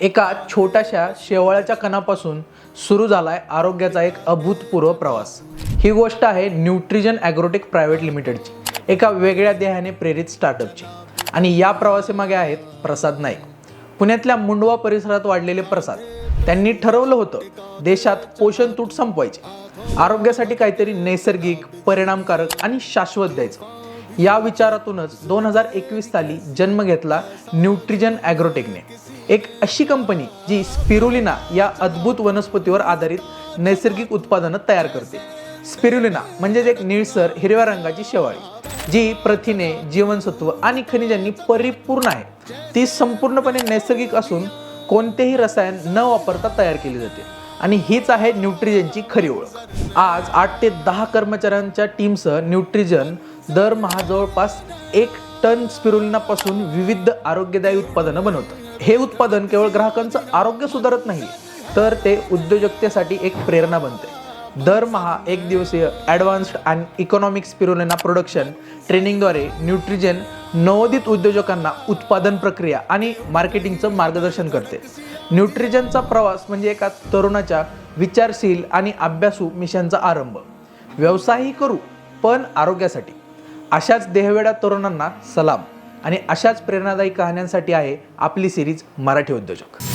एका छोट्याशा शेवाळाच्या कणापासून सुरू झालाय आरोग्याचा एक अभूतपूर्व प्रवास। ही गोष्ट आहे न्यूट्रिजन ॲग्रोटेक प्रायव्हेट लिमिटेडची, एका वेगळ्या ध्येयाने प्रेरित स्टार्टअपची। आणि या प्रवासामागे आहेत प्रसाद नाईक। पुण्यातल्या मुंडवा परिसरात वाढलेले प्रसाद त्यांनी ठरवलं होतं देशात पोषण तूट संपवायची, आरोग्यासाठी काहीतरी नैसर्गिक, परिणामकारक आणि शाश्वत द्यायचं। या विचारातूनच 2021 साली जन्म घेतला न्यूट्रिजन ॲग्रोटेकने, एक अशी कंपनी जी स्पिरुलिना या अद्भुत वनस्पतीवर आधारित नैसर्गिक उत्पादनं तयार करते। स्पिरुलिना म्हणजे एक निळसर हिरव्या रंगाची शेवाळी, जी प्रथिने, जीवनसत्व आणि खनिजांनी परिपूर्ण आहे। ती संपूर्णपणे नैसर्गिक असून कोणतेही रसायन न वापरता तयार केली जाते आणि हीच आहे न्यूट्रिजनची खरी ओळख। आज 8 ते 10 कर्मचाऱ्यांच्या टीमसह न्यूट्रिजन दरमहा जवळपास 1 टन स्पिरुलिनापासून विविध आरोग्यदायी उत्पादनं बनवतं। हे उत्पादन केवळ ग्राहकांचं आरोग्य सुधारत नाही, तर ते उद्योजकतेसाठी एक प्रेरणा बनते। दरमहा 1 दिवसीय ॲडव्हान्स्ड आणि इकॉनॉमिक स्पिरुलिना प्रोडक्शन ट्रेनिंगद्वारे न्यूट्रिजन नवोदित उद्योजकांना उत्पादन प्रक्रिया आणि मार्केटिंगचं मार्गदर्शन करते। न्यूट्रिजनचा प्रवास म्हणजे एका तरुणाच्या विचारशील आणि अभ्यासू मिशनचा आरंभ। व्यवसायही करू, पण आरोग्यासाठी। अशाच देहवेड्या तरुणांना सलाम आणि अशाच प्रेरणादायी कहाण्यांसाठी आहे आपली सिरीज मराठी उद्योजक।